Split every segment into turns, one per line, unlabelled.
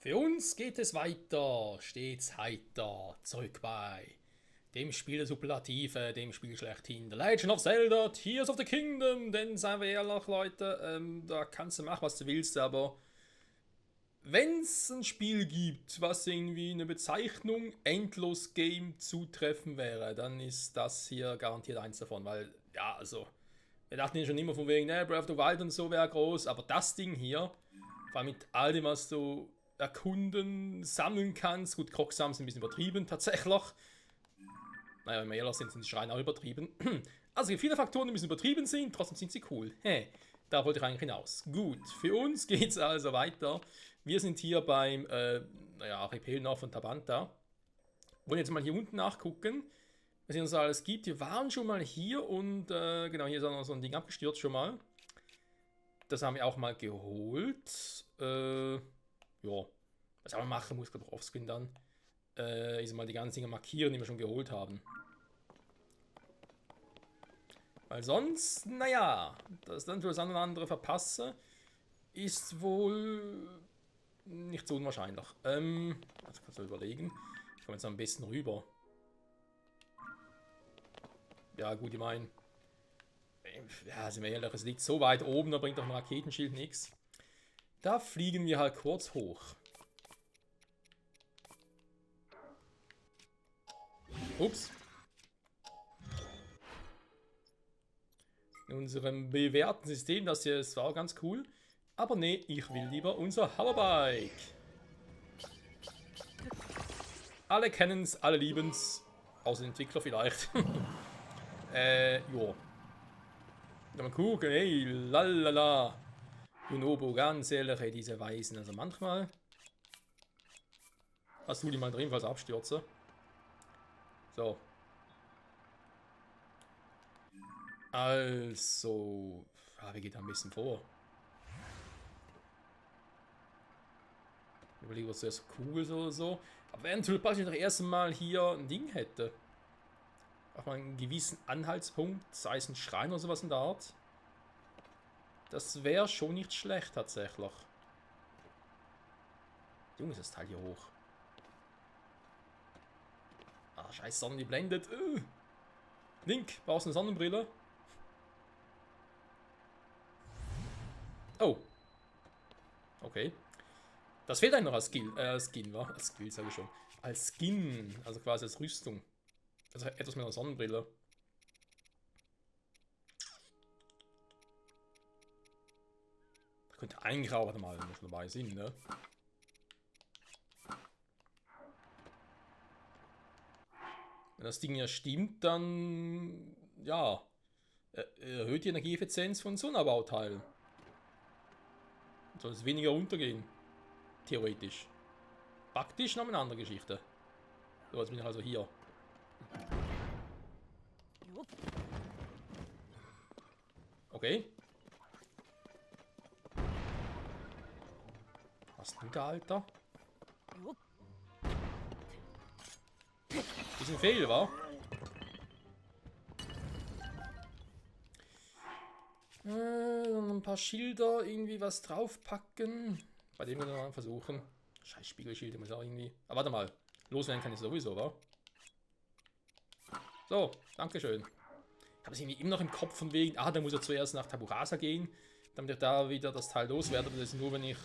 Für uns geht es weiter, stets heiter, zurück bei dem Spiel der Superlative, dem Spiel schlechthin, The Legend of Zelda, Tears of the Kingdom, denn seien wir ehrlich, Leute, da kannst du machen, was du willst, aber wenn es ein Spiel gibt, was irgendwie eine Bezeichnung Endlos Game zutreffen wäre, dann ist das hier garantiert eins davon, weil, ja, also, wir dachten ja schon immer von wegen, ne, Breath of the Wild und so wäre groß, aber das Ding hier, vor allem mit all dem, was du erkunden, sammeln kannst. Gut, Krocksam sind ein bisschen übertrieben, tatsächlich. Naja, wenn wir ehrlich sind, sind die Schreine auch übertrieben. Also, es gibt viele Faktoren, die ein bisschen übertrieben sind, trotzdem sind sie cool. Da wollte ich eigentlich hinaus. Gut, für uns geht es also weiter. Wir sind hier beim, Archipel noch von Tabanta. Wollen jetzt mal hier unten nachgucken, was es uns alles gibt. Wir waren schon mal hier und, genau, hier ist auch noch so ein Ding abgestürzt schon mal. Das haben wir auch mal geholt. Ja, was ich auch mal machen muss, glaube ich, offscreen dann, ist mal die ganzen Dinge markieren, die wir schon geholt haben. Weil sonst, naja, dass dann für das eine oder andere verpasse, ist wohl nicht so unwahrscheinlich. Also kannst du überlegen. Ich komme jetzt am besten rüber. Ja, gut, ich meine, ja, sind wir ehrlich, es liegt so weit oben, da bringt doch ein Raketenschild nichts. Da fliegen wir halt kurz hoch. Ups. In unserem bewährten System, das hier ist zwar ganz cool, aber nee, ich will lieber unser Hoverbike. Alle kennen's, alle lieben's, außer den Entwickler vielleicht. Jo. Mal gucken, ey, lalala. Junobo, ganz ehrlich, ey, diese Weisen. Also manchmal hast du die mal drin, falls abstürze. So. Also, wie geht er ein bisschen vor? Ich überlege, was zuerst cool ist oder so. Aber wenn du praktisch das erste Mal hier ein Ding hätte, auch mal einen gewissen Anhaltspunkt, sei es ein Schrein oder sowas in der Art, das wäre schon nicht schlecht tatsächlich. Junge, ist das Teil hier hoch. Ah, scheiß Sonne, die blendet. Link, brauchst du eine Sonnenbrille? Oh. Okay. Das fehlt einem noch als Skill. Skin, wa? Als Skill, sage ich schon. Als Skin. Also quasi als Rüstung. Also etwas mit einer Sonnenbrille. Da könnte eigentlich auch, warte mal, wenn wir schon dabei sind, ne? Wenn das Ding ja stimmt, dann. Ja. Erhöht die Energieeffizienz von so einem Bauteil. Soll es weniger runtergehen. Theoretisch. Praktisch noch eine andere Geschichte. So, jetzt bin ich also hier. Okay. Was du da, Alter? Bisschen fehl, wa? Ein paar Schilder, irgendwie was draufpacken. Bei dem können wir mal versuchen. Scheiß Spiegelschilde muss auch irgendwie. Aber warte mal. Loswerden kann ich sowieso, wa? So, dankeschön. Ich habe es irgendwie immer noch im Kopf von wegen, da muss er zuerst nach Taburasa gehen, damit ich da wieder das Teil loswerde. Das ist nur, wenn ich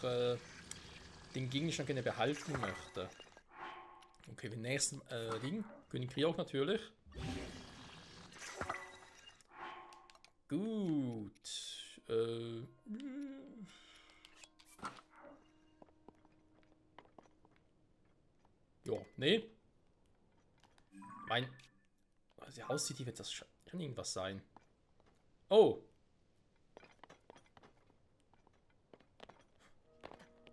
den Gegenstand gerne behalten möchte. Okay, wir nächsten Ding. König Kriok natürlich. Gut. Ja, nee. Also die aussieht, wird das schon irgendwas sein. Oh.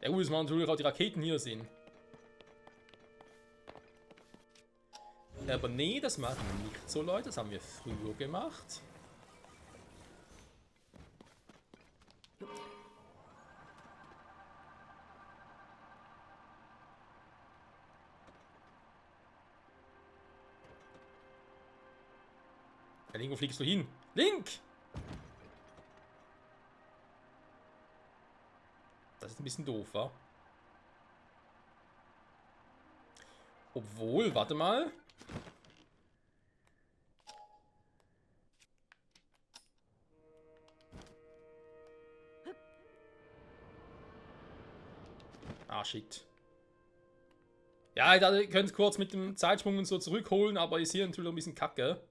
Ja gut, dass man natürlich auch die Raketen hier sehen. Aber nee, das machen wir nicht so, Leute. Das haben wir früher gemacht. Ja, Link, wo fliegst du hin? Link! Das ist ein bisschen doof, wa? Obwohl, warte mal. Ah, shit. Ja, ich dachte, ihr könnt kurz mit dem Zeitsprung und so zurückholen, aber ist hier natürlich ein bisschen kacke.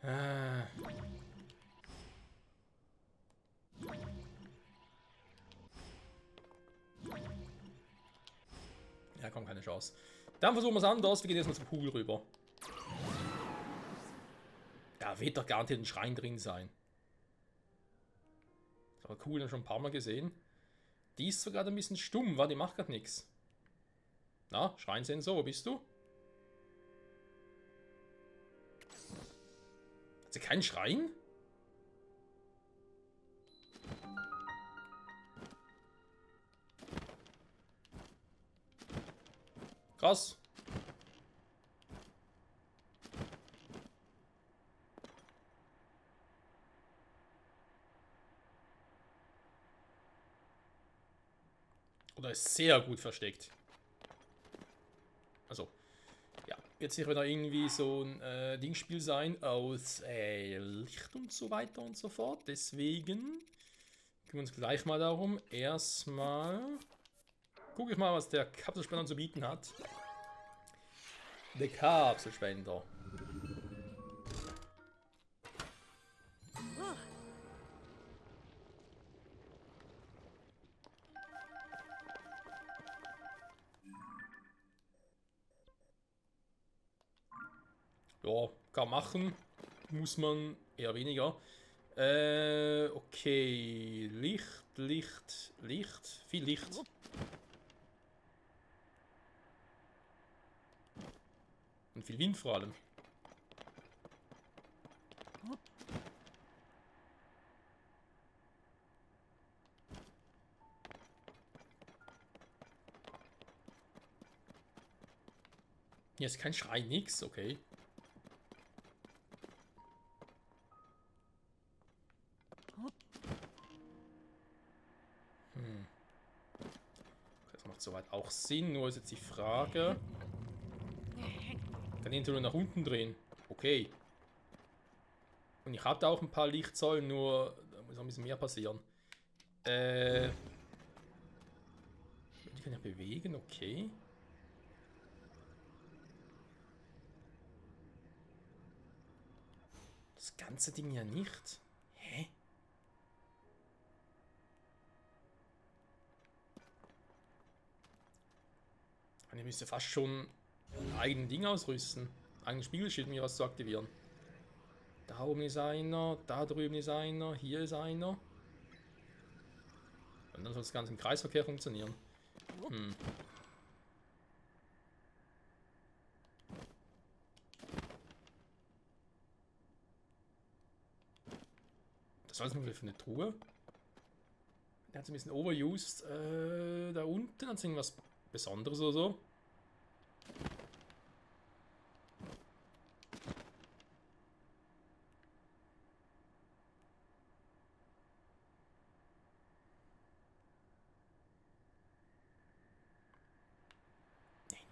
Ja, komm, keine Chance. Dann versuchen wir es anders. Wir gehen jetzt mal zum Pool rüber. Ja, wird doch garantiert ein Schrein drin sein. Aber cool, haben schon ein paar Mal gesehen. Die ist sogar ein bisschen stumm, war, die macht gerade nichts. Na, Schreinsensor, wo bist du? Hat sie keinen Schrein? Krass. Oder ist sehr gut versteckt. Also, ja, wird sicher wieder irgendwie so ein Dingspiel sein aus Licht und so weiter und so fort. Deswegen kümmern wir uns gleich mal darum. Erstmal gucke ich mal, was der Kapselspender zu bieten hat. Der Kapselspender. Ja, kann machen. Muss man eher weniger. Okay. Licht, Licht, Licht. Viel Licht. Und viel Wind vor allem. Hier ist kein Schrein, nix, okay. Das macht soweit auch Sinn, nur ist jetzt die Frage. Kann ich nur nach unten drehen? Okay. Und ich hatte auch ein paar Lichtsäulen, nur da muss noch ein bisschen mehr passieren. Die kann ich bewegen, okay. Das ganze Ding ja nicht. Hä? Ich müsste fast schon ein eigenes Ding ausrüsten. Einen Spiegelschild, um hier was zu aktivieren. Da oben ist einer, da drüben ist einer, hier ist einer. Und dann soll das Ganze im Kreisverkehr funktionieren. Das war jetzt nur für eine Truhe. Der hat es ein bisschen overused. Da unten hat es irgendwas Besonderes oder so.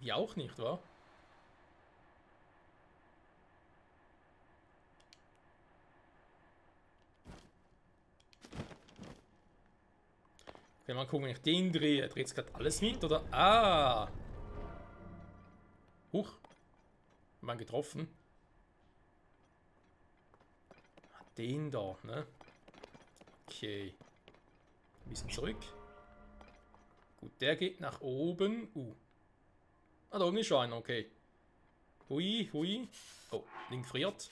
Die auch nicht, wa? Okay, mal gucken, wenn ich den drehe. Dreht es gerade alles mit, oder? Ah! Huch. Mal getroffen. Den da, ne? Okay. Ein bisschen zurück. Gut, der geht nach oben. Ah, da oben ist schon einer, okay. Hui, hui. Oh, Link friert.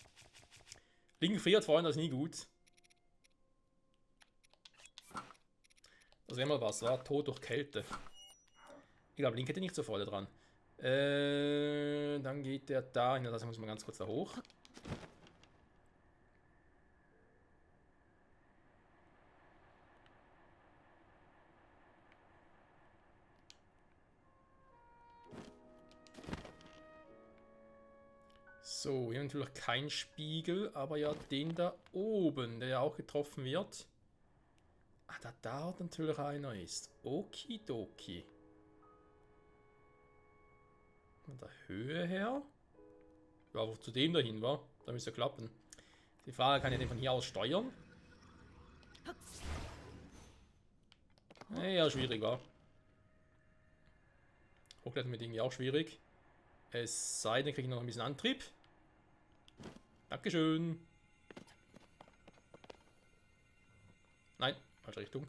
Link friert, vor allem, das ist nie gut. Das wäre mal was, war Tod durch Kälte. Ich glaube, Link hätte nicht so Freude dran. Dann geht der da hin. Das muss man ganz kurz da hoch. So, hier natürlich kein Spiegel, aber ja den da oben, der ja auch getroffen wird. Ah, da natürlich einer ist. Okidoki. Von der Höhe her? Ja, aber zu dem dahin war. Da müsste ja klappen. Die Frage, kann ich den von hier aus steuern? Ja, schwierig war. Hochklettern mit irgendwie auch schwierig. Es sei denn, kriege ich noch ein bisschen Antrieb. Dankeschön. Nein, falsche Richtung.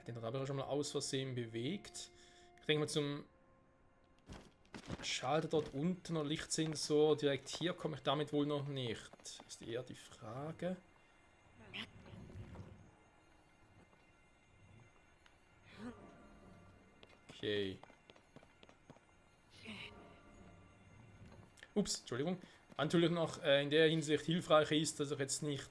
Den habe ich schon mal aus Versehen bewegt. Ich denke mal zum Schalter dort unten oder Lichtsensor direkt hier komme ich damit wohl noch nicht. Ist eher die Frage. Okay. Ups, Entschuldigung. Natürlich noch in der Hinsicht hilfreich ist, dass ich jetzt nicht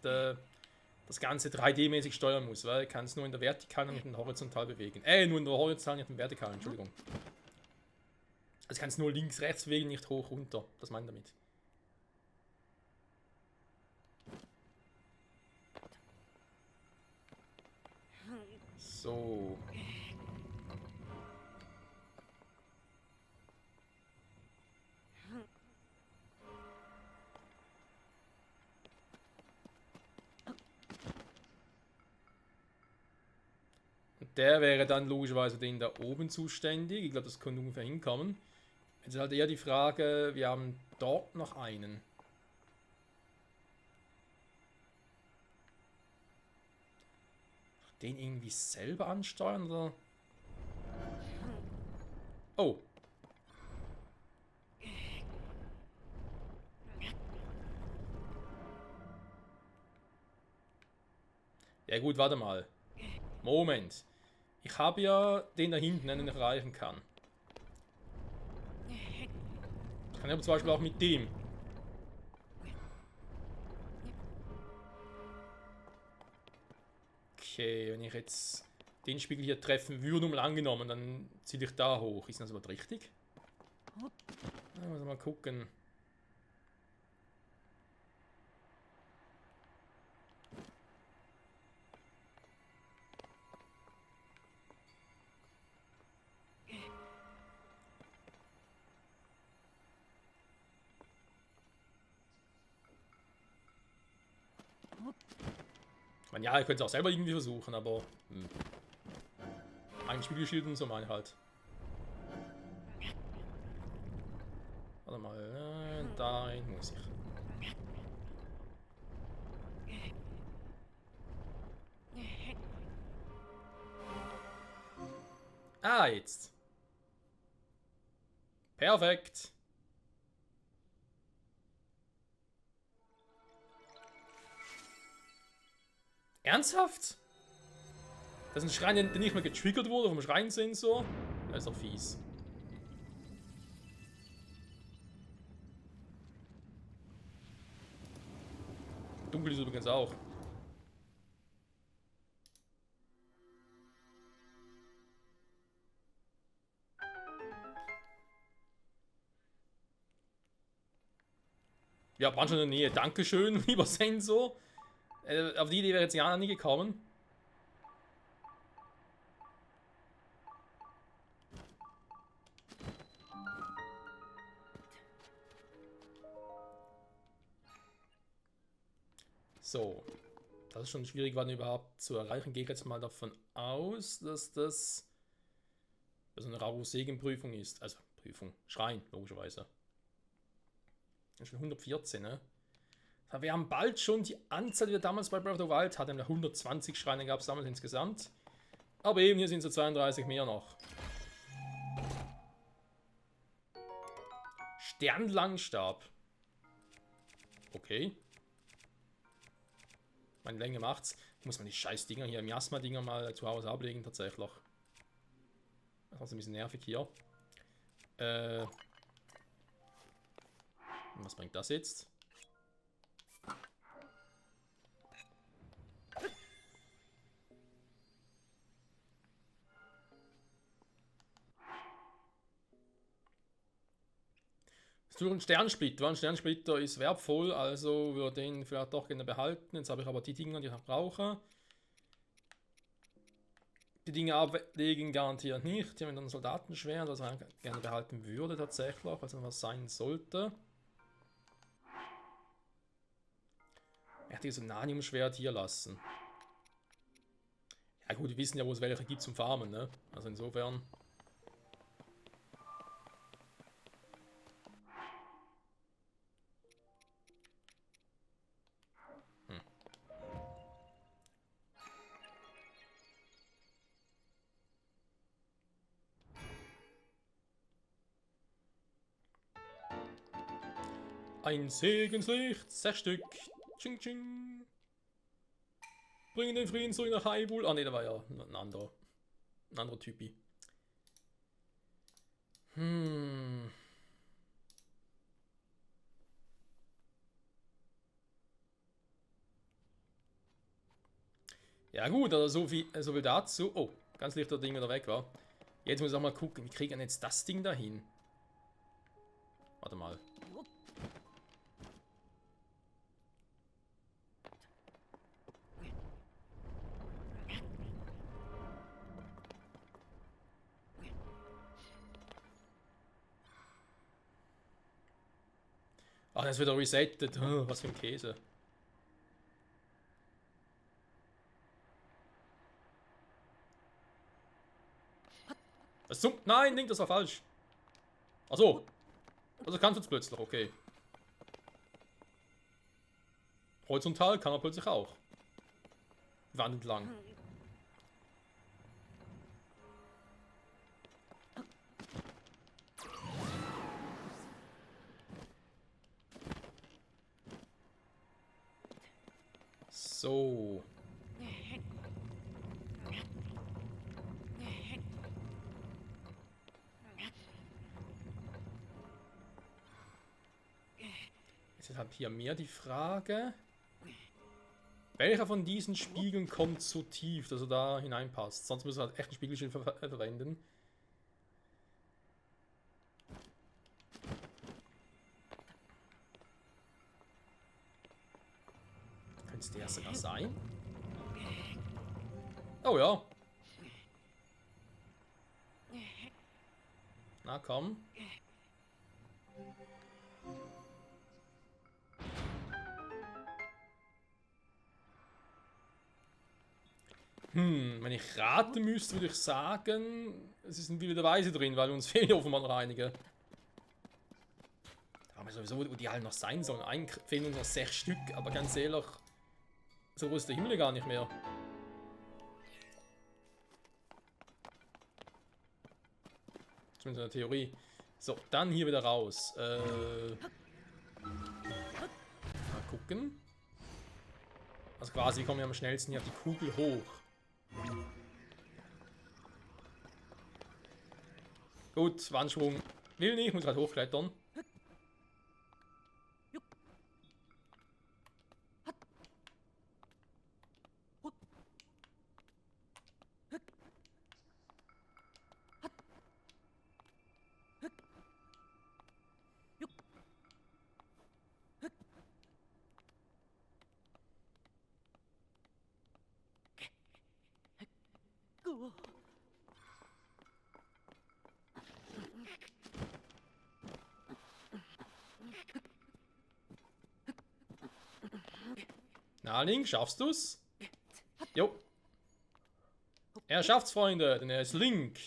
das Ganze 3D-mäßig steuern muss, weil ich kann es nur in der Vertikalen und mit dem Horizontal bewegen. Nur in der Horizontalen, nicht in der Vertikalen, Entschuldigung. Also ich kann es nur links, rechts bewegen, nicht hoch, runter. Das meine ich damit. So. Der wäre dann logischerweise den da oben zuständig. Ich glaube, das könnte ungefähr hinkommen. Jetzt ist halt eher die Frage, wir haben dort noch einen. Den irgendwie selber ansteuern oder? Oh. Ja gut, warte mal. Moment. Ich habe ja den da hinten, den ich erreichen kann. Ich kann aber zum Beispiel auch mit dem. Okay, wenn ich jetzt den Spiegel hier treffen würde, mal angenommen, dann ziehe ich da hoch. Ist das aber richtig? Da muss mal gucken. Ich meine, ja, ihr könnt es auch selber irgendwie versuchen, aber ein Spiegelschild und so meine ich halt. Warte mal, dahin muss ich. Ah, jetzt. Perfekt. Ernsthaft? Das ist ein Schrein, der nicht mehr getriggert wurde vom Schreinsensor? Das ist doch fies. Dunkel ist übrigens auch. Ja, waren schon in der Nähe. Dankeschön, lieber Sensor. Auf die Idee wäre jetzt ja nie gekommen. So. Das ist schon schwierig, wann überhaupt zu erreichen. Gehe ich jetzt mal davon aus, dass das eine Raro-Segen-Prüfung ist. Also, Prüfung. Schrein, logischerweise. Das ist schon 114, ne? Wir haben bald schon die Anzahl, die wir damals bei Breath of the Wild hatten. 120 Schreine gab es damals insgesamt. Aber eben, hier sind so 32 mehr noch. Sternlangstab. Okay. Meine Länge macht's. Ich muss mal die scheiß Dinger hier, Miasma-Dinger mal zu Hause ablegen, tatsächlich. Das ist ein bisschen nervig hier. Was bringt das jetzt? Für einen Sternsplitter. Ein Sternsplitter ist wertvoll, also würde ich den vielleicht doch gerne behalten. Jetzt habe ich aber die Dinger, die ich brauche. Die Dinge ablegen garantiert nicht. Hier mit einem Soldatenschwert, das ich gerne behalten würde tatsächlich, also was sein sollte. Ich hätte dieses Nanium-Schwert hier lassen. Ja gut, wir wissen ja, wo es welche gibt zum Farmen, ne? Also insofern. Ein Segenslicht, 6 Stück. Tsching, tsching. Bringen den Frieden zurück nach Hyrule. Ah ne, da war ja ein anderer. Ein anderer Typi. Ja gut, also so viel dazu. Oh, ganz lichter Ding wieder weg war. Jetzt muss ich auch mal gucken, wie kriegen wir jetzt das Ding dahin? Warte mal. Ach, das ist wieder resettet. Was für ein Käse. Was zum... Nein, Link, das war falsch. Achso. Also kannst du jetzt plötzlich, okay. Horizontal kann er plötzlich auch. Wand entlang. So. Jetzt ist halt hier mehr die Frage, welcher von diesen Spiegeln kommt so tief, dass er da hineinpasst. Sonst müssen wir halt echt ein Spiegelschild verwenden. Könnte es der sogar sein? Oh ja. Na komm. Wenn ich raten müsste, würde ich sagen, es ist ein Wille der Weise drin, weil uns fehlen offenbar noch einige. Da haben wir sowieso, wo die halt noch sein sollen. Eigentlich fehlen uns noch 6 Stück, aber ganz ehrlich, so groß ist der Himmel gar nicht mehr. Zumindest in der Theorie. So, dann hier wieder raus. Mal gucken. Also quasi, wie kommen wir am schnellsten hier auf die Kugel hoch? Gut, Wandschwung will nicht, muss halt hochklettern. Na, Link, schaffst du's? Jo. Er schafft's, Freunde, denn er ist Link.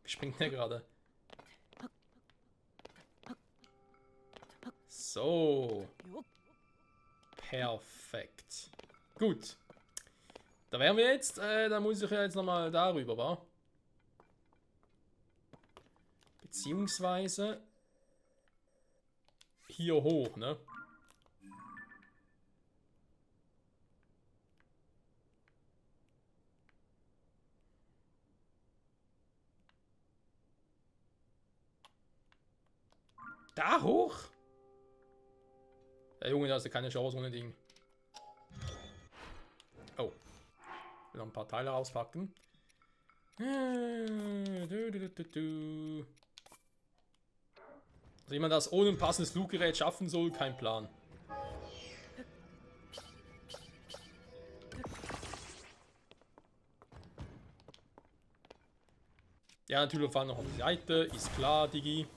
Wie springt der gerade? So. Perfekt. Gut. Da wären wir jetzt. Da muss ich ja jetzt nochmal darüber, wa? Beziehungsweise hier hoch, ne? Da hoch? Ja, Junge, da hast du keine Chance ohne Ding. will noch ein paar Teile rauspacken. Also wie man das ohne ein passendes Fluggerät schaffen soll, kein Plan. Ja, natürlich fahren noch auf die Seite, ist klar, Digi.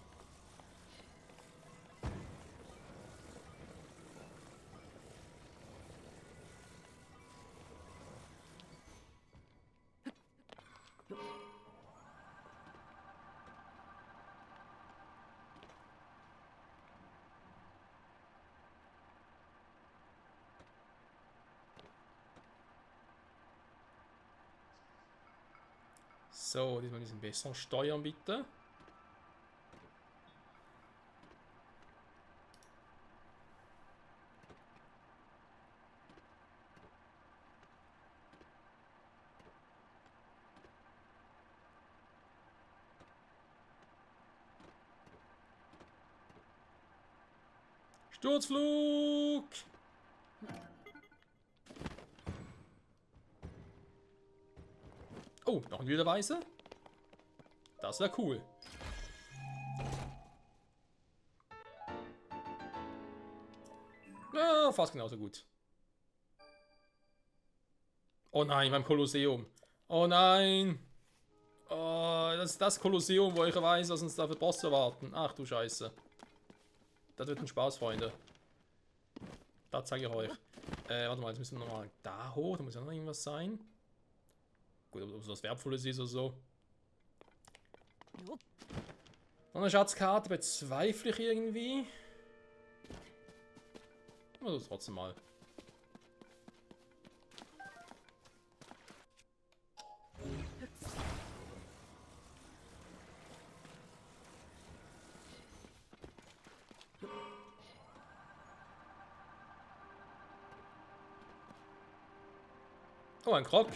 So, diesmal ein bisschen besser steuern, bitte. Sturzflug! Oh, noch ein wilder Weiße? Das wäre cool. Ja, fast genauso gut. Oh nein, beim Kolosseum. Oh nein. Oh, das ist das Kolosseum, wo ich weiß, was uns da für Bosse warten. Ach du Scheiße. Das wird ein Spaß, Freunde. Das zeige ich euch. Warte mal, jetzt müssen wir nochmal da hoch. Da muss ja noch irgendwas sein. Gut, ob es was Wertvolles ist oder so. Noch eine Schatzkarte bezweifle ich irgendwie. Also trotzdem mal. Oh, ein Krog.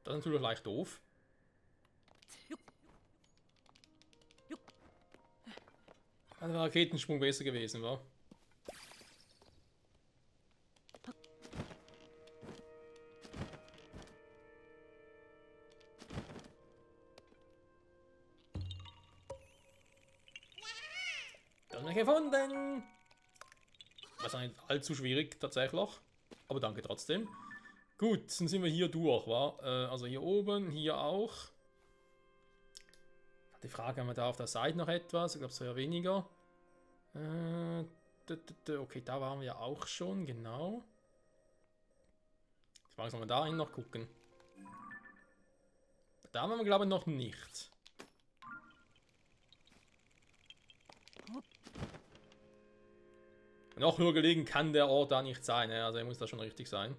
Das ist natürlich leicht doof. Ein Raketensprung besser gewesen, wa? Das habe ich gefunden! Das ist nicht allzu schwierig tatsächlich. Aber danke trotzdem. Gut, dann sind wir hier durch, wa? Also hier oben, hier auch. Die Frage, haben wir da auf der Seite noch etwas? Ich glaube, es wäre weniger. Okay, da waren wir ja auch schon, genau. Die Frage, sollen wir da hin noch gucken? Da waren wir, glaube ich, noch nicht. Noch höher gelegen kann der Ort da nicht sein, also er muss da schon richtig sein.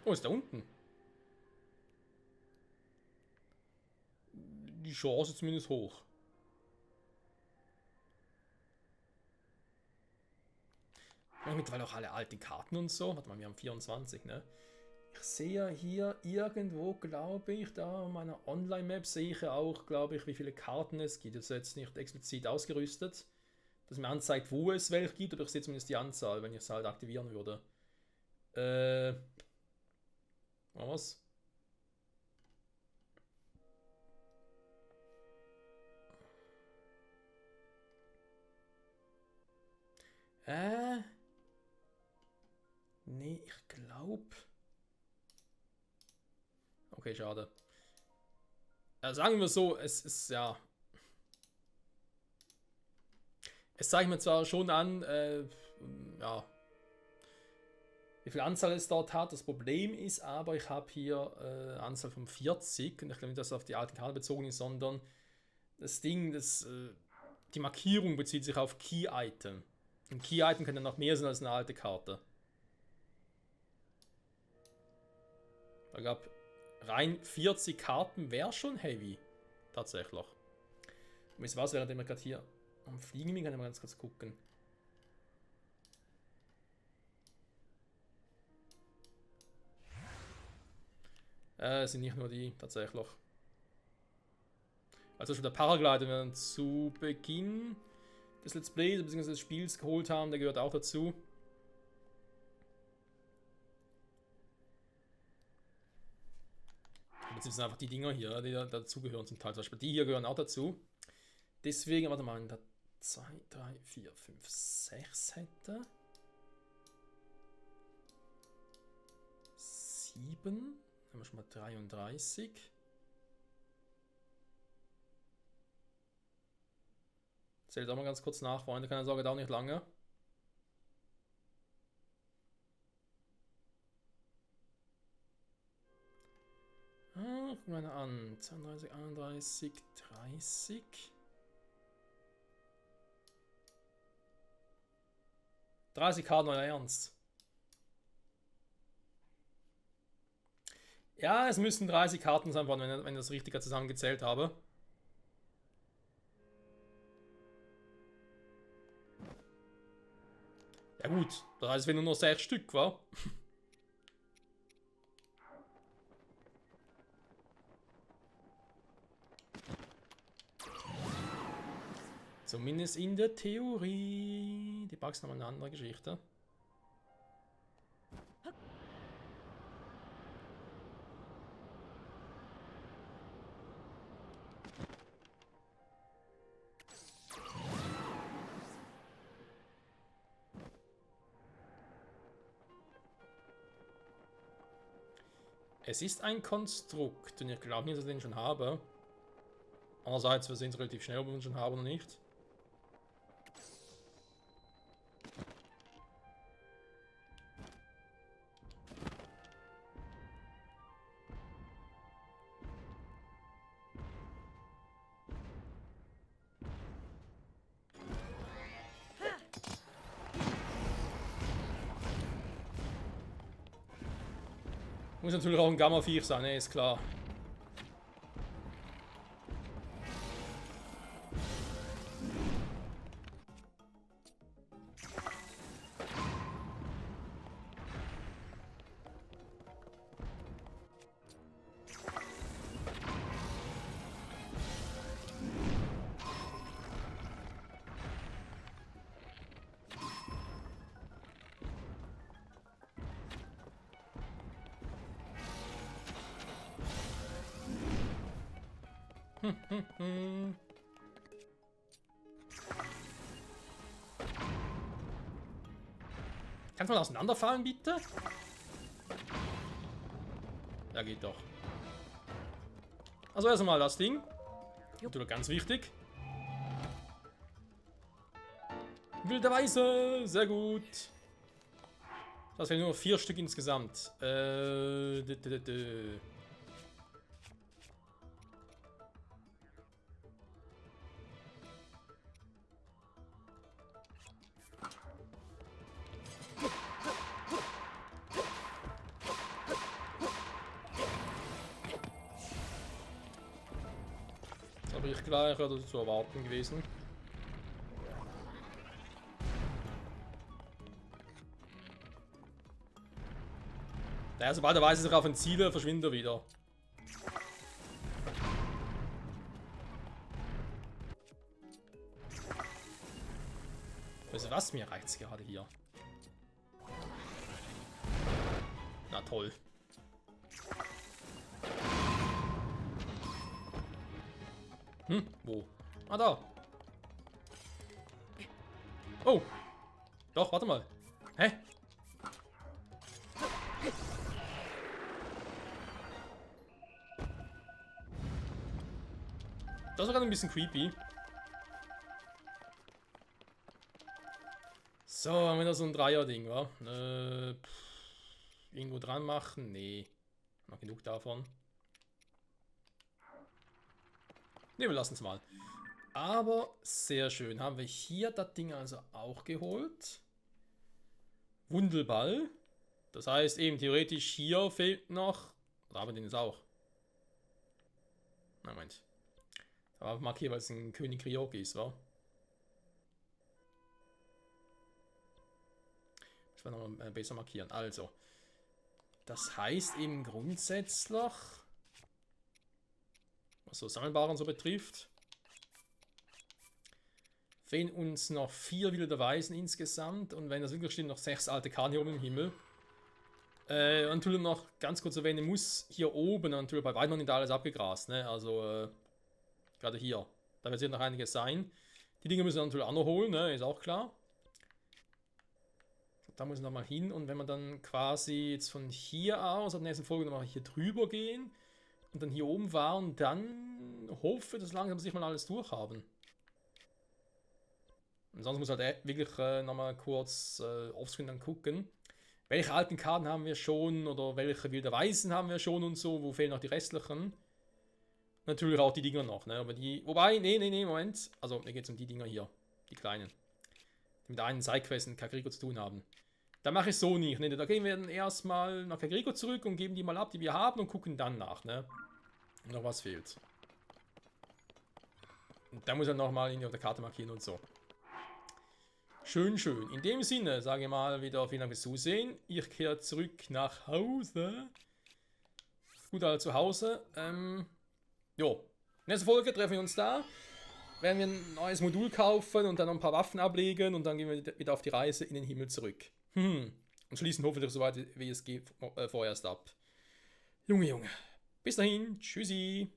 Oh, ist da unten? Die Chance zumindest hoch. Ich habe mittlerweile auch alle alten Karten und so. Warte mal, wir haben 24, ne? Ich sehe ja hier irgendwo, glaube ich, da auf meiner Online-Map sehe ich ja auch, glaube ich, wie viele Karten es gibt. Das ist jetzt nicht explizit ausgerüstet, dass mir anzeigt, wo es welche gibt, aber ich sehe zumindest die Anzahl, wenn ich es halt aktivieren würde. Was? Nee, ich glaube. Okay, schade. Sagen wir so, es ist ja. Es zeigt mir zwar schon an, ja, wie viel Anzahl es dort hat. Das Problem ist aber, ich habe hier Anzahl von 40 und ich glaube nicht, dass es auf die alten Karte bezogen ist, sondern das Ding, die Markierung bezieht sich auf Key-Item. Ein Key-Item kann dann noch mehr sein als eine alte Karte. Ich glaube, rein 40 Karten wäre schon heavy. Tatsächlich. Und wisst ihr was, während wir gerade hier am Fliegen bin, kann ich mal ganz kurz gucken. Es sind nicht nur die, tatsächlich. Also schon der Paraglider werden zu Beginn des Let's Plays bzw. des Spiels geholt haben, der gehört auch dazu. Jetzt sind einfach die Dinger hier, die dazugehören zum Teil. Zum Beispiel die hier gehören auch dazu. Deswegen, warte mal, wenn da 2, 3, 4, 5, 6 hätte. 7. Dann haben wir schon mal 33. Zählt auch mal ganz kurz nach, Freunde, keine Sorge, dauert nicht lange. Guck mal an. 32, 31, 30. $30.000 euer Ernst. Ja, es müssen 30 Karten sein, wenn ich das richtig zusammengezählt habe. Ja gut, das heißt, wenn nur noch 6 Stück war. Zumindest in der Theorie. Die Bugs nochmal eine andere Geschichte. Es ist ein Konstrukt und ich glaube nicht, dass ich den schon habe. Andererseits, wir sehen es relativ schnell, ob wir ihn schon haben oder nicht. Muss natürlich auch ein Gamma-Viech sein, ne, ist klar. Kannst du mal auseinanderfallen, bitte? Ja, geht doch. Also erstmal das Ding. Natürlich ganz wichtig. Wilde Weise, sehr gut. Das wären nur 4 Stück insgesamt. Aber ich gleich oder zu erwarten gewesen. Naja, sobald er weiß, dass er auf ein Ziel verschwindet er wieder. Weißt du was? Mir reicht's gerade hier. Na toll. Wo? Ah, da. Oh. Doch, warte mal. Hä? Das war gerade ein bisschen creepy. So, haben wir da so ein Dreier-Ding, wa? Irgendwo dran machen? Nee. Noch genug davon. Ne, wir lassen es mal. Aber sehr schön. Haben wir hier das Ding also auch geholt. Wundelball. Das heißt eben theoretisch hier fehlt noch. Oder haben wir den jetzt auch? Na, Moment. Aber markiert, weil es ein König Ryoki ist, wa? Ich will nochmal besser markieren. Also. Das heißt eben grundsätzlich, was so Sammelbaren so betrifft, fehlen uns noch 4 wilde Weisen insgesamt. Und wenn das wirklich stimmt, noch 6 alte Karten hier oben im Himmel. Und natürlich noch ganz kurz erwähnen muss, hier oben natürlich bei weitem noch nicht alles abgegrast. Ne? Also gerade hier. Da wird sicher noch einiges sein. Die Dinge müssen wir natürlich auch noch holen, ne? Ist auch klar. Da muss ich nochmal hin. Und wenn man dann quasi jetzt von hier aus, ab der nächsten Folge nochmal hier drüber gehen und dann hier oben waren, dann hoffe, dass langsam sich mal alles durchhaben. Und sonst muss halt wirklich nochmal kurz offscreen dann gucken. Welche alten Karten haben wir schon oder welche wilde Weisen haben wir schon und so, wo fehlen noch die restlichen? Natürlich auch die Dinger noch, ne? Aber die, wobei, nee, Moment. Also, mir geht es um die Dinger hier, die kleinen. Die mit einen Sidequests in Kakariko zu tun haben. Da mache ich so nicht, ne? Da gehen wir dann erstmal nach Kakariko zurück und geben die mal ab, die wir haben und gucken dann nach, ne? Und noch was fehlt. Und da muss er nochmal auf der Karte markieren und so. Schön, schön. In dem Sinne, sage ich mal wieder vielen Dank fürs Zusehen. Ich kehre zurück nach Hause. Gut, alle zu Hause. Jo. Nächste Folge treffen wir uns da. Werden wir ein neues Modul kaufen und dann noch ein paar Waffen ablegen und dann gehen wir wieder auf die Reise in den Himmel zurück. Und schließen hoffentlich so weit wie es geht vorerst ab. Junge. Bis dahin. Tschüssi.